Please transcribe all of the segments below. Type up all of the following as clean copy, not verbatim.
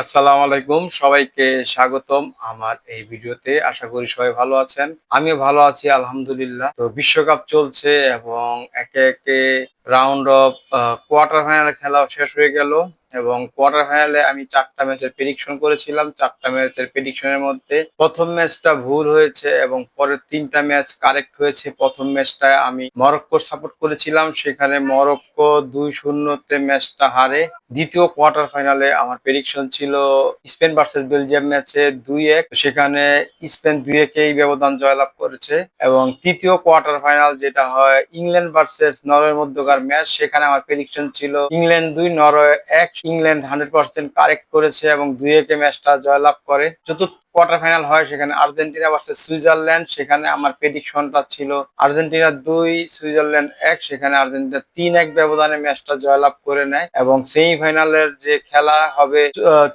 আসসালামু আলাইকুম, সবাইকে স্বাগতম আমার এই ভিডিওতে। আশা করি সবাই ভালো আছেন। আমিও ভালো আছি আলহামদুলিল্লাহ। তো বিশ্বকাপ চলছে এবং একে একে রাউন্ড অফ কোয়ার্টার ফাইনাল খেলাও শেষ হয়ে গেল এবং কোয়ার্টার ফাইনালে আমি ৪টা ম্যাচের প্রেডিকশন করেছিলাম। ৪টা ম্যাচের প্রেডিকশনের মধ্যে প্রথম ম্যাচটা ভুল হয়েছে এবং পরের ৩টা ম্যাচ কারেক্ট হয়েছে। প্রথম ম্যাচটায় আমি মরক্কোর সাপোর্ট করেছিলাম, সেখানে মরক্কো ২-০ তে ম্যাচটা হারে। দ্বিতীয় কোয়ার্টার ফাইনালে আমার প্রেডিকশন ছিল স্পেন ভার্সেস বেলজিয়াম ম্যাচে ২-১, সেখানে স্পেন ২-১ এই ব্যবধান জয়লাভ করেছে। এবং তৃতীয় কোয়ার্টার ফাইনাল যেটা হয় ইংল্যান্ড ভার্সেস নরওয়ের মধ্যকার ম্যাচ, সেখানে আমার প্রেডিকশন ছিল ইংল্যান্ড ২ নরওয়ে ১। ইংল্যান্ড 100% কারেক্ট করেছে এবং ২-১ ম্যাচটা জয়লাভ করে। চতুর্থ কোয়ার্টার ফাইনাল হয় সেখানে আর্জেন্টিনা ভার্সেস সুইজারল্যান্ড, সেখানে আমার প্রেডিকশনটা ছিল আর্জেন্টিনা ২ সুইজারল্যান্ড ১, সেখানে আর্জেন্টিনা ৩-১ ব্যবধানে ম্যাচটা জয়লাভ করে নেয়। এবং সেমিফাইনালের যে খেলা হবে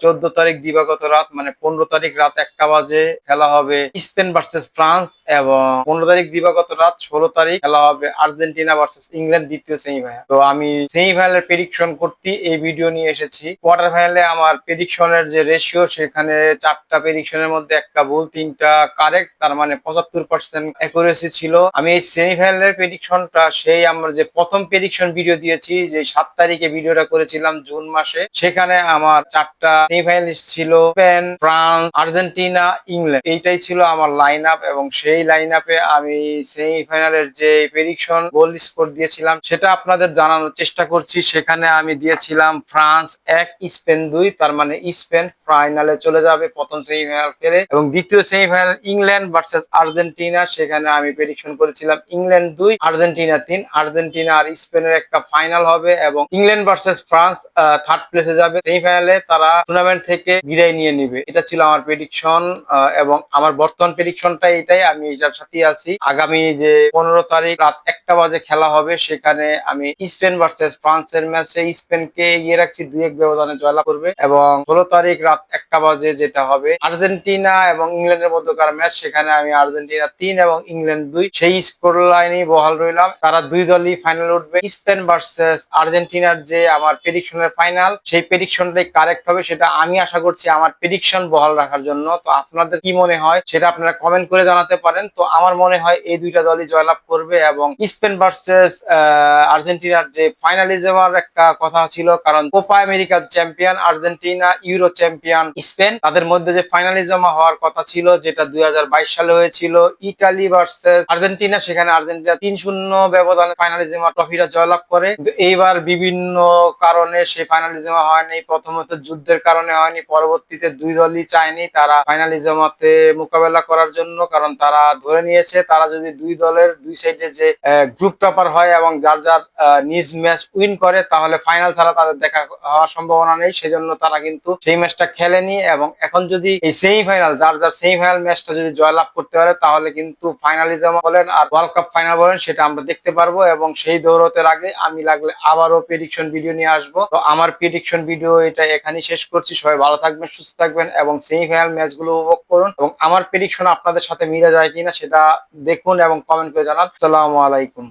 ১৪ তারিখ দিবাগত রাত, মানে ১৫ তারিখ রাত ১টা বাজে খেলা হবে স্পেন ভার্সেস ফ্রান্স, এবং ১৫ তারিখ দিবাগত রাত ১৬ তারিখ খেলা হবে আর্জেন্টিনা ভার্সেস ইংল্যান্ড দ্বিতীয় সেমিফাইনাল। তো আমি সেমিফাইনালের প্রেডিকশন করতে এই ভিডিও নিয়ে এসেছি। কোয়ার্টার ফাইনালে আমার প্রেডিকশনের যে রেশিও, সেখানে ৪টা প্রেডিকশনের মধ্যে একটা ভুল, ৩টা কারেক্ট, তার মানে ৭৫% অ্যাকুরেসি ছিল। আমি এই সেমিফাইনালের প্রেডিকশনটা সেই আমার যে প্রথম প্রেডিকশন ভিডিও দিয়েছি, যে ৭ তারিখে ভিডিওটা করেছিলাম জুন মাসে, সেখানে আমার ৪টা সেমিফাইনালিস্ট ছিল স্পেন, ফ্রান্স, আর্জেন্টিনা, ইংল্যান্ড। এইটাই ছিল আমার লাইন আপ এবং সেই লাইন আপে আমি সেমিফাইনালের যে প্রেডিকশন গোল স্কোর দিয়েছিলাম সেটা আপনাদের জানানোর চেষ্টা করছি। সেখানে আমি দিয়েছিলাম ফ্রান্স ১, স্পেন ২, তার মানে স্পেন ফাইনালে চলে যাবে প্রথম সেমিফাইনাল খেলে। এবং দ্বিতীয় সেমিফাইনাল ইংল্যান্ড ভার্সেস আর্জেন্টিনা, সেখানে আমি প্রেডিকশন করেছিলাম ইংল্যান্ড ২, আর্জেন্টিনা ৩। আর্জেন্টিনা আর স্পেনের একটা ফাইনাল হবে এবং ইংল্যান্ড ভার্সেস ফ্রান্স থার্ড প্লেসে যাবে। সেমিফাইনালে তারা টুর্নামেন্ট থেকে বিদায় নিয়ে নিবে। এটা ছিল আমার প্রেডিকশন এবং আমার বর্তমান প্রেডিকশনটা এটাই, আমি এটার সাথেই আছি। আগামী যে ১৫ তারিখ রাত ১টা বাজে খেলা হবে, সেখানে আমি স্পেন ভার্সেস ফ্রান্সের ম্যাচে স্পেনকে এগিয়ে রাখছি, ২-১ ব্যবধানে জয়লাভ করবে। এবং ১৬ তারিখ রাত ১টা বাজে যেটা হবে আর্জেন্টিনা এবং ইংল্যান্ডের মধ্যকার ম্যাচ, সেখানে আমি আর্জেন্টিনা ৩ এবং ইংল্যান্ড ২ সেই স্কোর লাইনই বহাল রইলাম। তারা দুই দলই ফাইনালে উঠবে। স্পেন ভার্সেস আর্জেন্টিনার যে আমার প্রেডিকশনের ফাইনাল, সেই প্রেডিকশনটাই কারেক্ট হবে, সেটা আমি আশা করছি আমার প্রেডিকশন বহাল রাখার জন্য। তো আপনাদের কি মনে হয় সেটা আপনারা কমেন্ট করে জানাতে পারেন। তো আমার মনে হয় এই দুইটা দলই জয়লাভ করবে। এবং স্পেন ভার্সেস আর্জেন্টিনার যে ফাইনালিজমের একটা কথা ছিল, কারণ কোপা আমেরিকার champion Argentina, euro champion Spain, তাদের মধ্যে যে ফাইনালিজম হওয়ার কথা ছিল যেটা ২০২২ সালে হয়েছিল ইতালি ভার্সেস আর্জেন্টিনা, সেখানে আর্জেন্টিনা ৩-০ ব্যবধানে ফাইনালিজম ট্রফিটা জয়লাভ করে। এইবার বিভিন্ন কারণে সেই ফাইনালিজম হয়নি। প্রথমত যুদ্ধের কারণে হয়নি, পরবর্তীতে দুই দলই চায়নি তারা ফাইনালিজমতে মোকাবেলা করার জন্য, কারণ তারা ধরে নিয়েছে তারা যদি দুই দলের দুই সাইডে যে গ্রুপ টপার হয় এবং যার যার নিজ ম্যাচ উইন করে, তাহলে ফাইনাল ছাড়া তাদের দেখা হওয়ার সম্ভাবনা নেই। সেজন্য তারা কিন্তু সেই ম্যাচটা খেলেনি। এবং এখন যদি এই সেমিফাইনাল যার যার সেমিফাইনাল ম্যাচটা যদি জয়লাভ করতে পারে, তাহলে কিন্তু ফাইনালিজম বলেন আর ওয়ার্ল্ড কাপ ফাইনাল বলেন সেটা আমরা দেখতে পারবো। এবং সেই দৌড়তের আগে আমি লাগলে আবারও প্রেডিকশন ভিডিও নিয়ে আসবো। তো আমার প্রেডিকশন ভিডিও এটা এখানেই শেষ করছি। সবাই ভালো থাকবেন, সুস্থ থাকবেন এবং সেমিফাইনাল ম্যাচগুলো উপভোগ করুন। এবং আমার প্রেডিকশন আপনাদের সাথে মিলে যায় কিনা সেটা দেখুন এবং কমেন্ট করে জানান। আসসালামু আলাইকুম।